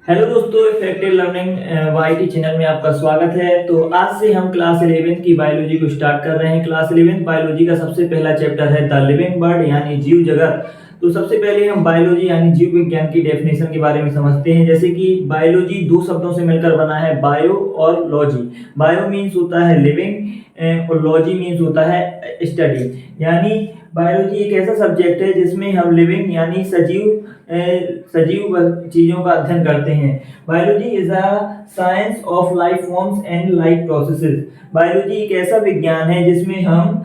Hello दोस्तों, effective learning YT channel में आपका स्वागत है। तो आज से हम क्लास 11 की बायोलॉजी को स्टार्ट कर रहे हैं। क्लास 11 बायोलॉजी का सबसे पहला चैप्टर है द लिविंग वर्ल्ड यानी जीव जगत। तो सबसे पहले हम बायोलॉजी यानी जीव विज्ञान की डेफिनेशन के बारे में समझते हैं। जैसे कि बायोलॉजी दो शब्दों से मिलकर बना है, बायो और लॉजी। बायो मीन्स होता है लिविंग और लॉजी मीन्स होता है स्टडी। यानी बायोलॉजी एक ऐसा सब्जेक्ट है जिसमें हम लिविंग यानी सजीव चीजों का अध्ययन करते हैं। Biology is a science of life forms and life processes. Biology एक ऐसा विज्ञान है जिसमें हम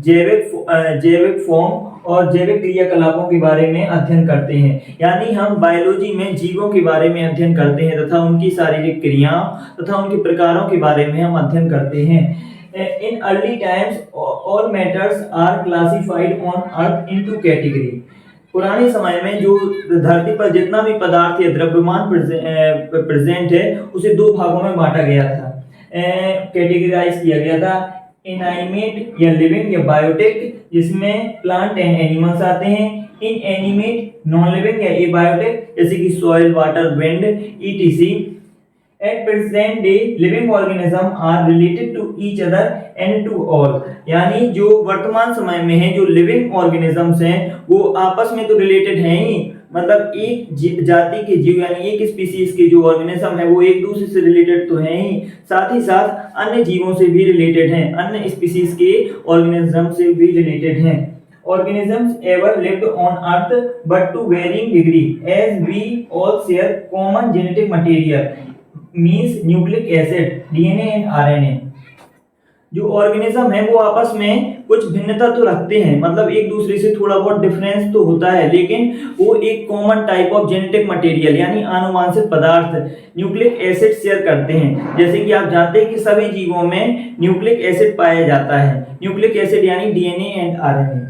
जैविक फॉर्म और जैविक क्रियाकलापों के बारे में अध्ययन करते हैं। यानी हम बायोलॉजी में जीवों के बारे में अध्ययन करते हैं तथा उनकी शारीरिक क्रियाओं तथा उनके प्रकारों के बारे में हम अध्ययन करते हैं। In early times, all matters are classified on Earth into category. पुराने समय में जो धरती पर जितना भी पदार्थ या द्रव्यमान प्रेजेंट है उसे दो भागों में बांटा गया था, कैटेगराइज किया गया था। इनएनिमेट या लिविंग या बायोटिक, जिसमें प्लांट एंड एनिमल्स आते हैं। इनएनिमेट नॉन लिविंग या एबायोटिक, जैसे कि soil, water, wind, etc. At present day, living organisms are related to each other and to all. यानी जो वर्तमान समय में है, जो लिविंग ऑर्गेनिजम्स हैं वो आपस में तो रिलेटेड हैं ही, मतलब एक जाति के जीव यानी एक स्पीसीज के जो ऑर्गेनिज्म है वो एक दूसरे से रिलेटेड तो हैं ही, साथ ही साथ अन्य जीवों से भी रिलेटेड हैं, अन्य स्पीसीज के ऑर्गेनिज्म से भी रिलेटेड हैं। Organisms ever lived on Earth but to varying degree, as we all share common genetic material. Means nucleic acid, DNA and RNA. जो ऑर्गेनिज्म है वो आपस में कुछ भिन्नता तो रखते हैं, मतलब एक दूसरे से थोड़ा बहुत डिफरेंस तो होता है, लेकिन वो एक common type of genetic material यानी आनुवांशिक पदार्थ न्यूक्लिक एसिड शेयर करते हैं। जैसे कि आप जानते हैं कि सभी जीवों में न्यूक्लिक एसिड पाया जाता है। न्यूक्लिक एसिड यानी DNA and RNA.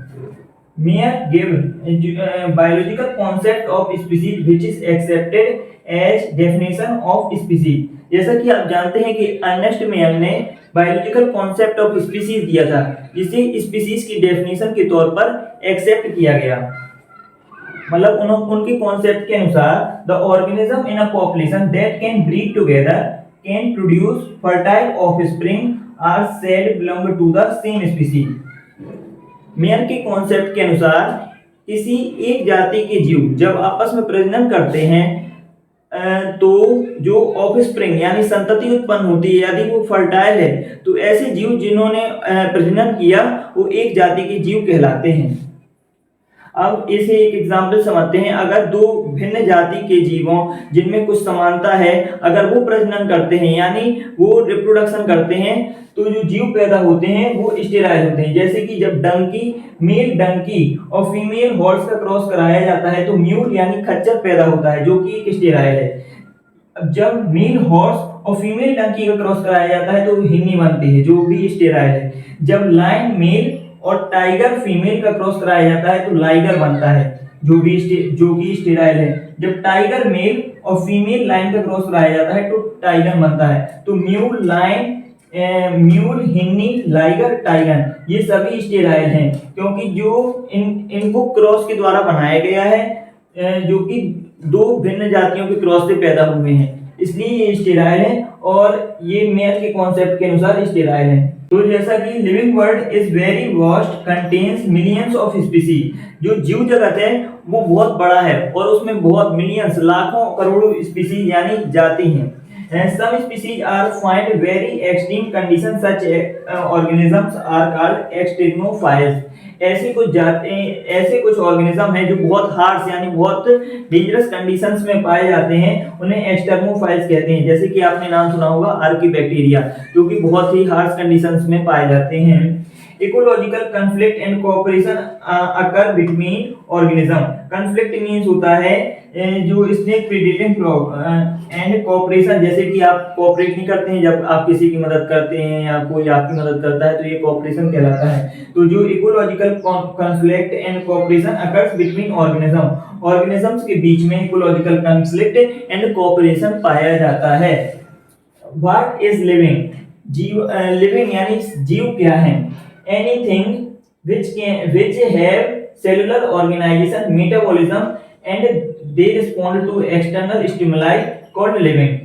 Meyer gave biological concept of species which is accepted as definition of species। जैसा कि आप जानते हैं कि अर्नेस्ट मेयर ने बायोलॉजिकल कॉन्सेप्ट ऑफ स्पीसीज दिया था, जिसे स्पीसीज की डेफिनेशन के तौर पर एक्सेप्ट किया गया। मतलब उनके कॉन्सेप्ट के अनुसार the organism in a population that can breed together can produce fertile offspring are said belong to the same species. Mayr के कॉन्सेप्ट के अनुसार किसी एक जाति के जीव जब आपस में प्रजनन करते हैं तो जो ऑफस्प्रिंग यानी संतति उत्पन्न होती है, यदि वो फर्टाइल है तो ऐसे जीव जिन्होंने प्रजनन किया वो एक जाति के जीव कहलाते हैं। अब इसे एक एग्जाम्पल समझते हैं। अगर दो भिन्न जाति के जीवों जिनमें कुछ समानता है अगर वो प्रजनन करते हैं यानी वो रिप्रोडक्शन करते हैं तो जो जीव पैदा होते हैं वो स्टेराइल होते हैं। जैसे कि जब मेल डंकी और फीमेल हॉर्स का क्रॉस कराया जाता है तो म्यूल यानी खच्चर पैदा होता है जो कि एक स्टेराइल है। अब जब मेल हॉर्स और फीमेल डंकी का क्रॉस कराया जाता है तो हिन्नी बनती है जो भी स्टेराइल है। जब लायन मेल और टाइगर फीमेल का क्रॉस कराया जाता है तो लाइगर बनता है जो कि स्टेराइल है। जब टाइगर मेल और फीमेल लायन का क्रॉस कराया जाता है तो टाइगर बनता है। तो mule, lion, mule, hinny, liger, tiger ये सभी स्टेराइल हैं क्योंकि जो इनको क्रॉस के द्वारा बनाया गया है, जो कि दो भिन्न जातियों के क्रॉस से पैदा हुए हैं, इसलिए ये स्टेराइल हैं और ये मेयर के कॉन्सेप्ट के अनुसार स्टेराइल हैं। तो जैसा कि living world is very vast, contains millions of species. जो जीव जगत है वो बहुत बड़ा है और उसमें बहुत मिलियंस लाखों करोड़ों स्पीसीज यानी जाति हैं। Some species are find very extreme conditions such organisms are called extremophiles। ऐसे कुछ ऑर्गेनिज्म हैं जो बहुत हार्श यानी बहुत डेंजरस कंडीशंस में पाए जाते हैं, उन्हें एक्सटर्मोफाइल्स कहते हैं। जैसे कि आपने नाम सुना होगा आर्कीबैक्टीरिया, जो कि बहुत ही हार्श कंडीशंस में पाए जाते हैं। Ecological conflict and cooperation occur between organism. Conflict means होता है जो स्नेक प्रेडेटिंग एंड कोऑपरेशन, जैसे कि आप कोऑपरेट नहीं करते हैं जब आप किसी की मदद करते हैं या कोई आपकी मदद करता है तो ये कोऑपरेशन कहलाता है। तो जो ecological conflict and cooperation occurs between organisms के बीच में इकोलॉजिकल कॉन्फ्लिक्ट एंड कोऑपरेशन पाया जाता है। What is living? लिविंग यानी जीव क्या है? Anything which have cellular organization, metabolism and they respond to external stimuli called living.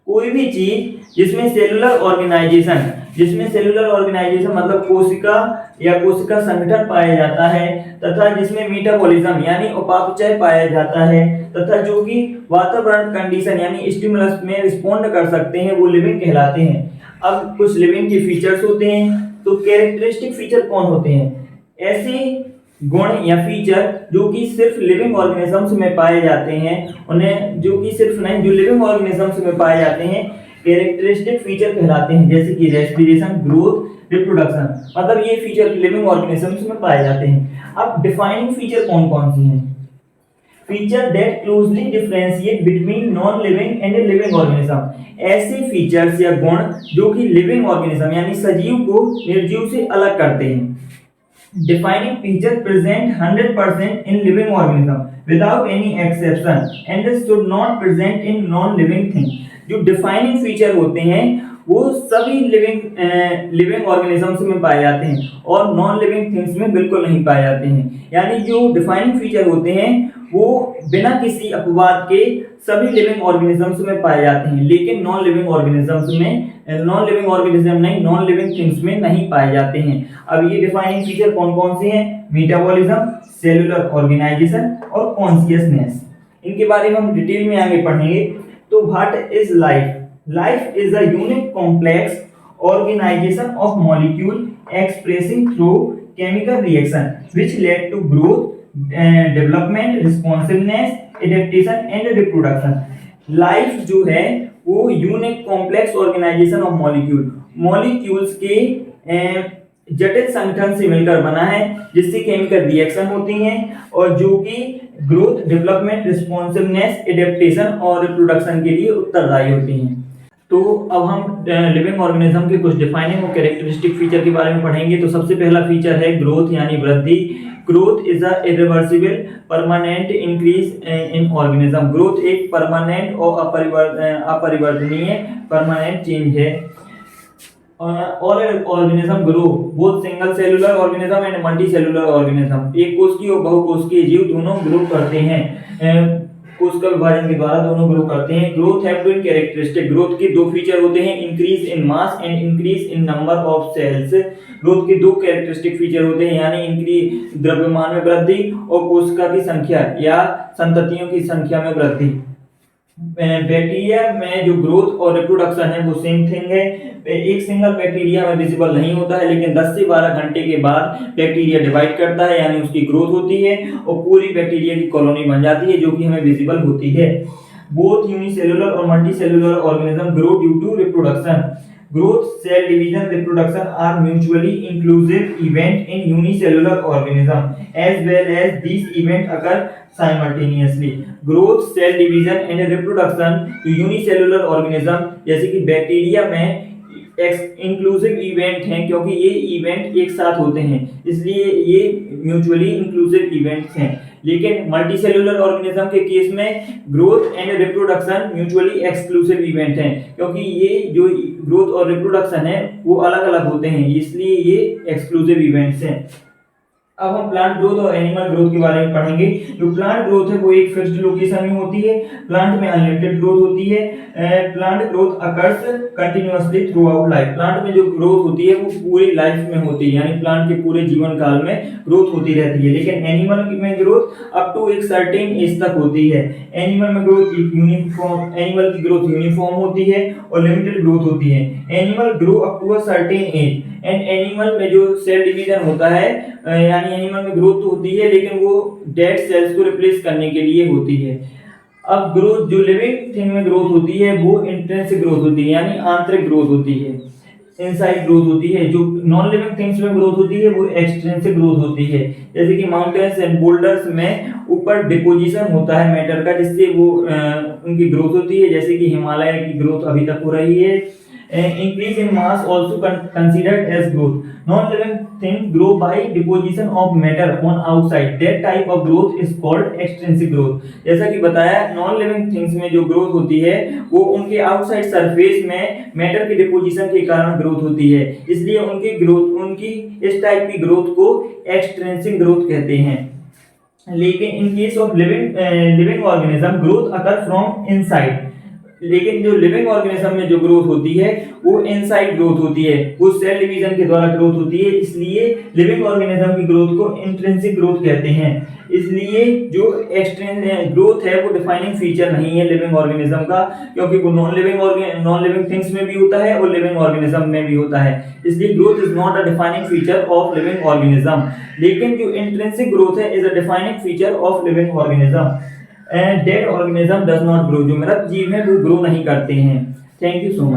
कोई भी चीज जिसमें सेलुलर ऑर्गेनाइजेशन मतलब कोशिका या कोशिका संगठन पाया जाता है तथा जिसमें मेटाबॉलिज्म यानी उपापचय पाया जाता है तथा जो कि वातावरण कंडीशन यानी स्टिमुलस में रिस्पॉन्ड कर सकते हैं वो लिविंग कहलाते हैं। अब कुछ लिविंग के फीचर्स होते हैं, तो कैरेक्टरिस्टिक फीचर कौन होते हैं? ऐसे गुण या फीचर जो कि सिर्फ लिविंग ऑर्गेनिजम्स में पाए जाते हैं, उन्हें जो कि सिर्फ नहीं जो लिविंग ऑर्गेनिजम्स में पाए जाते हैं कैरेक्टरिस्टिक फीचर कहलाते हैं, जैसे कि रेस्पिरेशन, ग्रोथ, रिप्रोडक्शन। मतलब ये फीचर लिविंग ऑर्गेनिजम्स में पाए जाते हैं। अब डिफाइनिंग फीचर कौन कौन से हैं? Feature that closely differentiate between non living and living organism. ऐसे फीचर्स या गुण जो कि लिविंग ऑर्गेनिज्म यानी सजीव को निर्जीव से अलग करते हैं। Defining feature present 100% in living organism without any exception and should not present in non-living thing। जो defining feature होते हैं वो सभी लिविंग ऑर्गेनिजम्स में पाए जाते हैं और नॉन लिविंग थिंग्स में बिल्कुल नहीं पाए जाते हैं। यानी जो डिफाइनिंग फीचर होते हैं वो बिना किसी अपवाद के सभी लिविंग ऑर्गेनिजम्स में पाए जाते हैं, लेकिन नॉन लिविंग थिंग्स में नहीं पाए जाते हैं। अब ये डिफाइनिंग फीचर कौन कौन से हैं? मेटाबॉलिज्म, सेलुलर ऑर्गेनाइजेशन और कॉन्शियसनेस। इनके बारे में हम डिटेल में आगे पढ़ेंगे। तो what is life? Life is a unique complex organization of molecule expressing through chemical reaction which led to growth, development, responsiveness, adaptation and reproduction। Life जो है वो unique complex organization of molecules के जटिल संगठन से मिलकर बना है जिससे केमिकल रिएक्शन होती हैं और जो कि ग्रोथ, डेवलपमेंट, रिस्पॉन्सिवनेस, एडेप्टेशन और रिप्रोडक्शन के लिए उत्तरदायी होती हैं। तो अब हम लिविंग ऑर्गेनिज्म के कुछ डिफाइनिंग और कैरेक्टरिस्टिक फीचर के बारे में पढ़ेंगे। तो सबसे पहला फीचर है ग्रोथ यानी वृद्धि। Growth is a irreversible permanent increase in organism. Growth एक परमानेंट और अपरिवर्तनीय परमानेंट चेंज है। All organism grow both single cellular organism and multi cellular organism. एक कोशिकीय और बहुकोशिकीय जीव दोनों ग्रो करते हैं, कोशिका विभाजन के द्वारा दोनों ग्रो करते हैं। Growth have two characteristic. Growth के दो फीचर होते हैं, increase in mass and increase in number of cells. Growth के दो कैरेक्टरिस्टिक फीचर होते हैं, यानी इंक्रीज द्रव्यमान में वृद्धि और कोशिका की संख्या या संततियों की संख्या में वृद्धि। बैक्टीरिया में जो ग्रोथ और रिप्रोडक्शन है वो सेम थिंग है। एक सिंगल बैक्टीरिया में विजिबल नहीं होता है, लेकिन 10 से 12 घंटे के बाद बैक्टीरिया डिवाइड करता है यानी उसकी ग्रोथ होती है और पूरी बैक्टीरिया की कॉलोनी बन जाती है जो कि हमें विजिबल होती है। बोथ यूनिसेलुलर और multicellular organism grow due to reproduction. Growth, cell division, reproduction are mutually inclusive event in unicellular organism as well as these events occur simultaneously। Growth, cell division and reproduction unicellular organism जैसे कि bacteria में inclusive event हैं क्योंकि ये event एक साथ होते हैं, इसलिए ये म्यूचुअली इंक्लूसिव इवेंट्स हैं। लेकिन मल्टीसेलुलर ऑर्गेनिज्म के केस में growth and reproduction mutually exclusive event हैं क्योंकि ये जो ग्रोथ और रिप्रोडक्शन है वो अलग अलग होते हैं, इसलिए ये एक्सक्लूसिव इवेंट्स हैं। अब हम प्लांट ग्रोथ और एनिमल ग्रोथ के बारे में पढ़ेंगे। जो प्लांट ग्रोथ है वो एक फिक्स्ड लोकेशन में होती है। प्लांट में अनलिमिटेड ग्रोथ होती है। Plant growth occurs continuously through out life. Plant में जो ग्रोथ होती है वो पूरी लाइफ में होती है, यानी प्लांट के पूरे जीवन काल में ग्रोथ होती रहती है। लेकिन एनिमल में ग्रोथ अप टू एक सर्टेन एज तक होती है। एनिमल में ग्रोथ एनिमल की ग्रोथ यूनिफॉर्म होती है और लिमिटेड ग्रोथ होती है। Animal grow up to a certain age and animal में जो सेल डिवीजन होता है यानी एनिमल में ग्रोथ तो होती है लेकिन वो डेड सेल्स को रिप्लेस करने के लिए होती है। अब ग्रोथ जो लिविंग थिंग में ग्रोथ होती है वो इंट्रिंसिक ग्रोथ होती है यानी आंतरिक ग्रोथ होती है, इनसाइड ग्रोथ होती है। जो नॉन लिविंग थिंग्स में ग्रोथ होती है वो एक्सट्रिंसिक ग्रोथ होती है। जैसे कि माउंटेन्स एंड बोल्डर्स में ऊपर डिपोजिशन होता है मैटर का जिससे वो उनकी ग्रोथ होती है, जैसे कि हिमालय की ग्रोथ अभी तक हो रही है। Increase in mass also considered as growth. Non-living things grow by deposition of matter on outside. That type of growth is called extrinsic growth। जैसा कि बताया नॉन लिविंग थिंग्स में जो ग्रोथ होती है वो उनके आउटसाइड सरफेस में मैटर के डिपोजिशन के कारण ग्रोथ होती है, इसलिए उनकी इस टाइप की ग्रोथ को एक्सट्रिंसिक ग्रोथ कहते हैं। लेकिन in case of living organism growth occur from inside, लेकिन जो लिविंग ऑर्गेनिज्म में जो ग्रोथ होती है वो इनसाइड ग्रोथ होती है, वो सेल डिवीजन के द्वारा ग्रोथ होती है, इसलिए लिविंग ऑर्गेनिज्म की ग्रोथ को इंट्रिंसिक ग्रोथ कहते हैं। इसलिए जो एक्सट्रिंसिक ग्रोथ है वो डिफाइनिंग फीचर नहीं है लिविंग ऑर्गेनिज्म का, क्योंकि वो नॉन लिविंग थिंग्स में भी होता है और लिविंग ऑर्गेनिज्म में भी होता है, इसलिए growth is not a defining feature of living organism. लेकिन जो इंट्रिंसिक ग्रोथ है is a defining feature of living organism. And dead organism does not grow, जो मृत जीव है वो ग्रो नहीं करते हैं। Thank you so much.